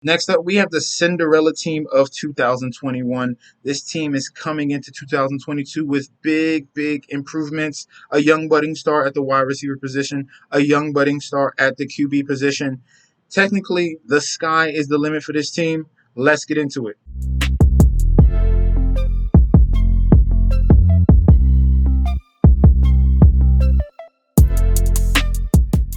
Next up, we have the Cinderella team of 2021. This team is coming into 2022 with big improvements. A young budding star at the wide receiver position, a young budding star at the QB position. Technically, the sky is the limit for this team. Let's get into it.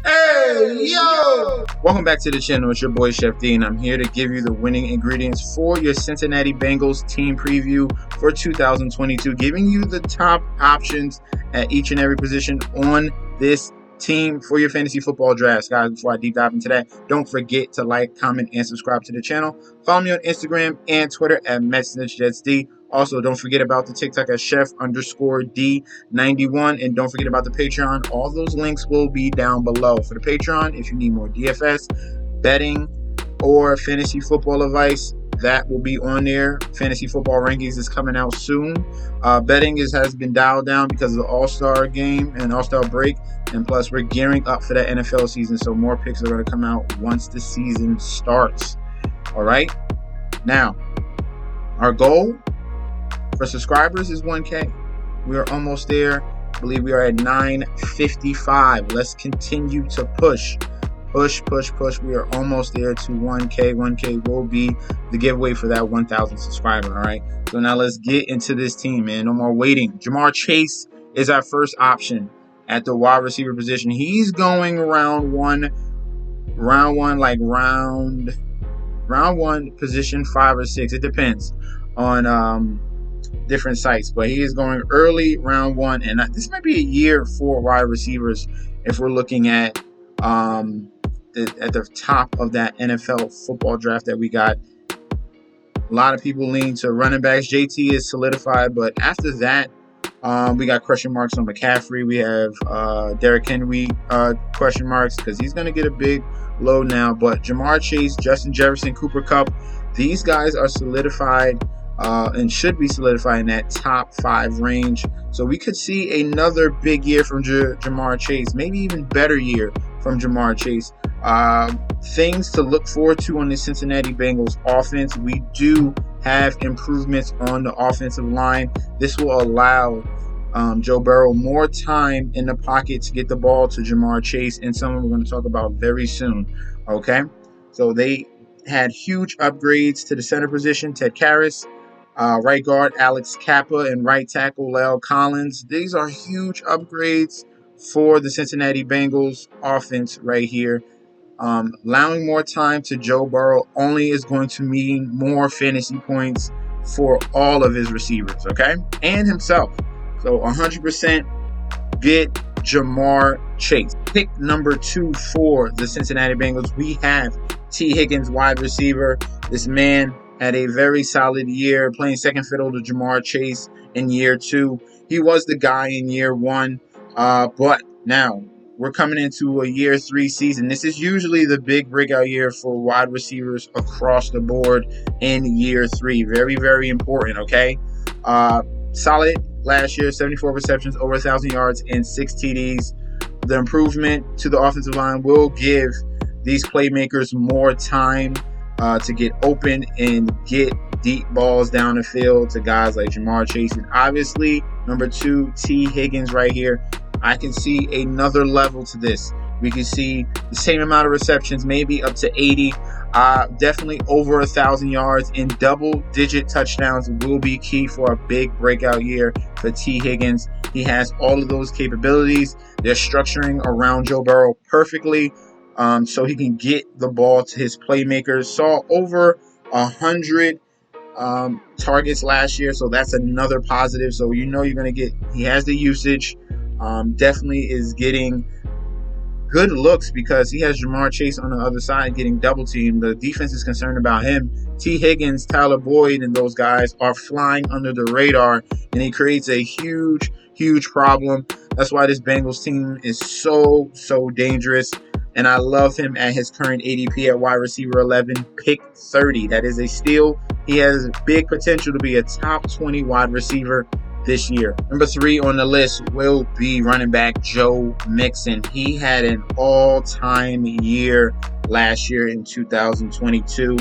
Hey, yo! Welcome back to the channel. It's your boy Chef D, and I'm here to give you the winning ingredients for your Cincinnati Bengals team preview for 2022, giving you the top options at each and every position on this team for your fantasy football drafts. Guys, before I deep dive into that, don't forget to like, comment, and subscribe to the channel. Follow me on Instagram and Twitter at MetsNetJetsD. Also, don't forget about the TikTok at chef_D91. And don't forget about the Patreon. All those links will be down below. For the Patreon, if you need more DFS, betting, or fantasy football advice, that will be on there. Fantasy football rankings is coming out soon. Betting has been dialed down because of the All-Star game and All-Star break. And plus, we're gearing up for that NFL season. So more picks are going to come out once the season starts. All right. Now, our goal for subscribers is 1K. We are almost there. I believe we are at 955. Let's continue to push. We are almost there to 1K. 1K will be the giveaway for that 1,000 subscriber. All right. So now let's get into this team, man. No more waiting. Jamar Chase is our first option at the wide receiver position. He's going round one, position 5 or 6. It depends on different sites, but he is going early round 1, and this might be a year for wide receivers if we're looking at the top of that NFL football draft that we got. A lot of people lean to running backs. JT is solidified, but after that, we got question marks on McCaffrey. We have Derrick Henry question marks because he's going to get a big load now. But Jamar Chase, Justin Jefferson, Cooper Kupp, these guys are solidified and should be solidified in that top 5 range. So we could see another big year from Jamar Chase, maybe even better year from Jamar Chase. Things to look forward to on the Cincinnati Bengals offense. We do have improvements on the offensive line. This will allow Joe Burrow more time in the pocket to get the ball to Jamar Chase, and someone we're going to talk about very soon. Okay, so they had huge upgrades to the center position. Ted Karras, right guard Alex Kappa, and right tackle La'el Collins. These are huge upgrades for the Cincinnati Bengals offense right here. Allowing more time to Joe Burrow only is going to mean more fantasy points for all of his receivers, okay? And himself. So 100% get Jamar Chase. Pick number 2 for the Cincinnati Bengals. We have T. Higgins, wide receiver. This man had a very solid year playing second fiddle to Jamar Chase in year 2. He was the guy in year 1, but now we're coming into a year 3 season. This is usually the big breakout year for wide receivers across the board in year 3. Very important, okay? Solid last year, 74 receptions, over 1,000 yards, and 6 TDs. The improvement to the offensive line will give these playmakers more time to get open and get deep balls down the field to guys like Jamar Chase. And obviously, number 2, T. Higgins right here. I can see another level to this. We can see the same amount of receptions, maybe up to 80. Definitely over 1,000 yards, and double-digit touchdowns will be key for a big breakout year for T. Higgins. He has all of those capabilities. They're structuring around Joe Burrow perfectly, so he can get the ball to his playmakers. Saw over 100 targets last year, so that's another positive. So you know you're going to get, he has the usage. Definitely is getting good looks because he has Jamar Chase on the other side getting double teamed. The defense is concerned about him. T. Higgins, Tyler Boyd, and those guys are flying under the radar, and he creates a huge problem. That's why this Bengals team is so dangerous, and I love him at his current ADP at wide receiver 11, pick 30. That is a steal. He has big potential to be a top 20 wide receiver this year. Number 3 on the list will be running back Joe Mixon. He had an all-time year last year in 2022,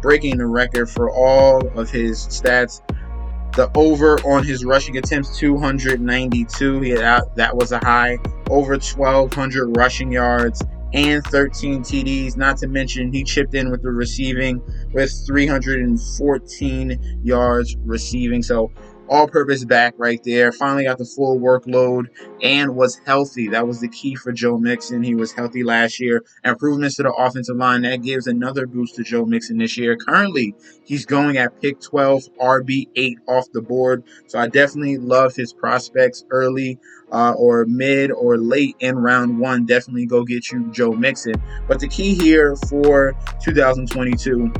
breaking the record for all of his stats. The over on his rushing attempts, 292. That was a high. Over 1,200 rushing yards and 13 TDs. Not to mention, he chipped in with the receiving with 314 yards receiving. So all-purpose back right there. Finally got the full workload and was healthy. That was the key for Joe Mixon. He was healthy last year. Improvements to the offensive line, that gives another boost to Joe Mixon this year. Currently, he's going at pick 12, RB8 off the board. So I definitely love his prospects early or mid or late in round one. Definitely go get you Joe Mixon. But the key here for 2022,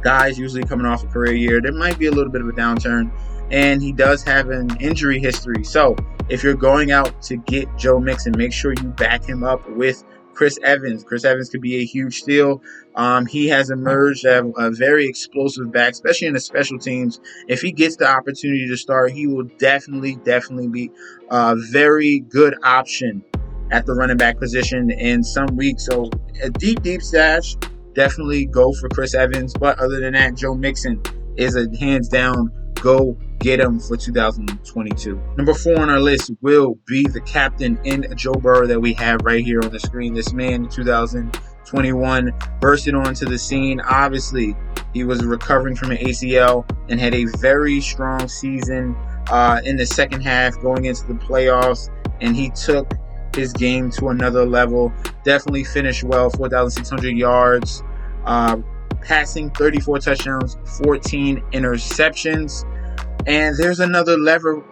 guys usually coming off a career year, there might be a little bit of a downturn. And he does have an injury history. So if you're going out to get Joe Mixon, make sure you back him up with Chris Evans. Chris Evans could be a huge steal. He has emerged as a very explosive back, especially in the special teams. If he gets the opportunity to start, he will definitely be a very good option at the running back position in some weeks. So a deep stash, definitely go for Chris Evans. But other than that, Joe Mixon is a hands down go get him for 2022. Number 4 on our list will be the captain in Joe Burrow that we have right here on the screen. This man in 2021 bursted onto the scene. Obviously, he was recovering from an ACL and had a very strong season in the second half going into the playoffs, and he took his game to another level. Definitely finished well, 4,600 yards, passing, 34 touchdowns, 14 interceptions. And there's another level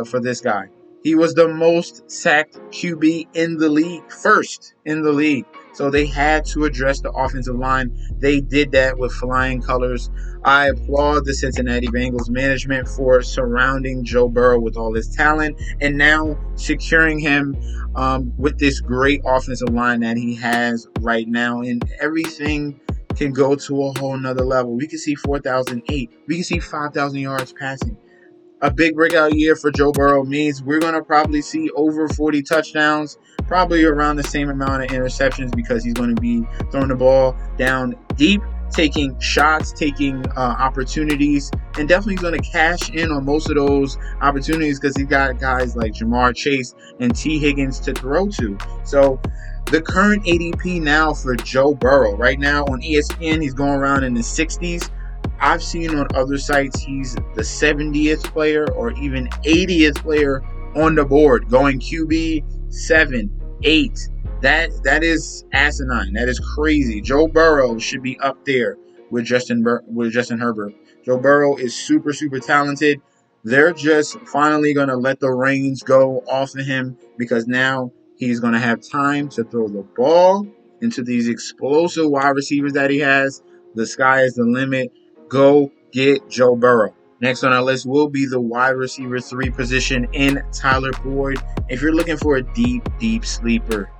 for this guy. He was the most sacked QB in the league, first in the league. So they had to address the offensive line. They did that with flying colors. I applaud the Cincinnati Bengals management for surrounding Joe Burrow with all his talent and now securing him with this great offensive line that he has right now. And everything can go to a whole nother level. We can see 4,008. We can see 5,000 yards passing. A big breakout year for Joe Burrow means we're going to probably see over 40 touchdowns, probably around the same amount of interceptions because he's going to be throwing the ball down deep, taking shots, taking opportunities, and definitely going to cash in on most of those opportunities because he's got guys like Jamar Chase and T. Higgins to throw to. So the current ADP now for Joe Burrow, right now on ESPN, he's going around in the 60s. I've seen on other sites he's the 70th player or even 80th player on the board, going QB 7, 8. That is asinine. That is crazy. Joe Burrow should be up there with Justin Herbert. Joe Burrow is super talented. They're just finally going to let the reins go off of him because now he's going to have time to throw the ball into these explosive wide receivers that he has. The sky is the limit. Go get Joe Burrow. Next on our list will be the wide receiver 3 position in Tyler Boyd. If you're looking for a deep sleeper,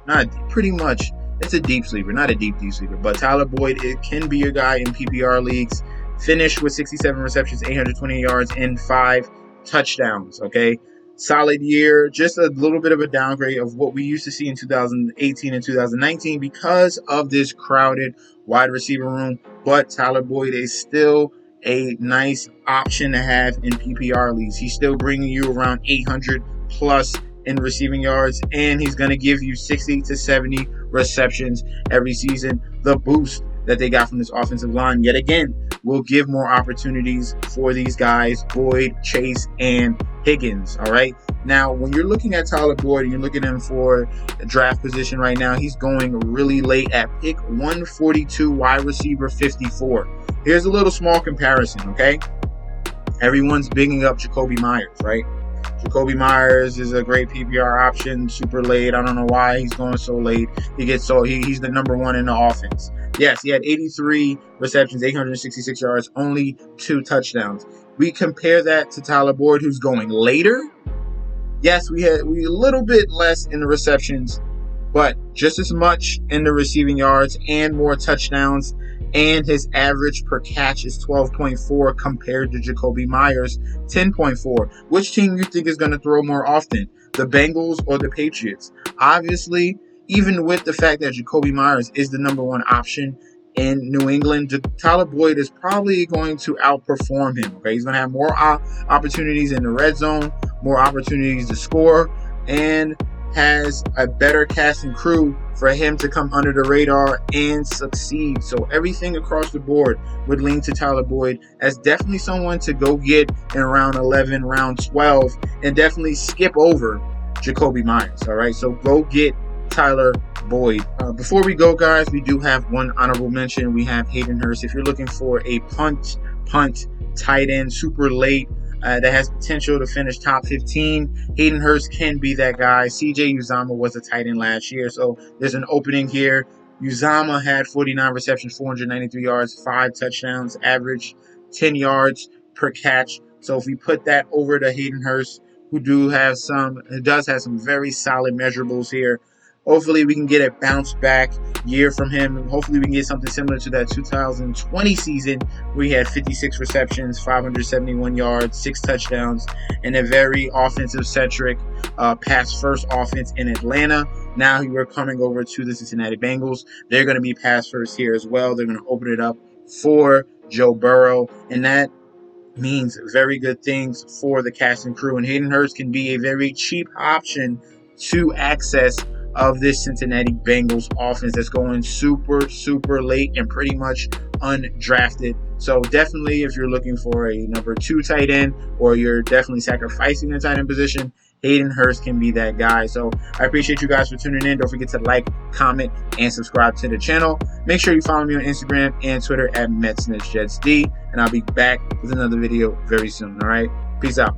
pretty much it's a deep sleeper, not a deep sleeper, but Tyler Boyd, it can be your guy in PPR leagues. Finished with 67 receptions, 820 yards, and 5 touchdowns, okay? Solid year, just a little bit of a downgrade of what we used to see in 2018 and 2019 because of this crowded wide receiver room. But Tyler Boyd is still a nice option to have in PPR leagues. He's still bringing you around 800 plus in receiving yards, and he's going to give you 60 to 70 receptions every season. The boost that they got from this offensive line, yet again, will give more opportunities for these guys, Boyd, Chase, and Higgins, all right? Now, when you're looking at Tyler Boyd and you're looking at him for a draft position right now, he's going really late at pick 142, wide receiver 54. Here's a little small comparison, okay? Everyone's bigging up Jacoby Myers, right? Jacoby Myers is a great PPR option, super late. I don't know why he's going so late. He's the number 1 in the offense. Yes, he had 83 receptions, 866 yards, only 2 touchdowns. We compare that to Tyler Boyd, who's going later. Yes, we a little bit less in the receptions, but just as much in the receiving yards and more touchdowns. And his average per catch is 12.4 compared to Jacoby Myers, 10.4. Which team you think is going to throw more often, the Bengals or the Patriots? Obviously, even with the fact that Jacoby Myers is the #1 option in New England, Tyler Boyd is probably going to outperform him. Okay, he's going to have more opportunities in the red zone, more opportunities to score, and has a better cast and crew for him to come under the radar and succeed. So everything across the board would lean to Tyler Boyd as definitely someone to go get in round 11, round 12, and definitely skip over Jacoby Myers. All right, so go get Tyler Boyd. Before we go, guys, we do have one honorable mention. We have Hayden Hurst. If you're looking for a punt tight end super late that has potential to finish top 15, Hayden Hurst can be that guy. CJ Uzomah was a tight end last year, so there's an opening here. Uzomah had 49 receptions, 493 yards, 5 touchdowns, average 10 yards per catch. So if we put that over to Hayden Hurst, who does have some very solid measurables here, hopefully we can get a bounce back year from him. And hopefully we can get something similar to that 2020 season where he had 56 receptions, 571 yards, 6 touchdowns, and a very offensive-centric pass-first offense in Atlanta. Now we're coming over to the Cincinnati Bengals. They're going to be pass-first here as well. They're going to open it up for Joe Burrow, and that means very good things for the cast and crew. And Hayden Hurst can be a very cheap option to access of this Cincinnati Bengals offense that's going super, super late and pretty much undrafted. So definitely, if you're looking for a #2 tight end, or you're definitely sacrificing the tight end position, Hayden Hurst can be that guy. So I appreciate you guys for tuning in. Don't forget to like, comment, and subscribe to the channel. Make sure you follow me on Instagram and Twitter at MetsNetsJetsD, and I'll be back with another video very soon. All right, peace out.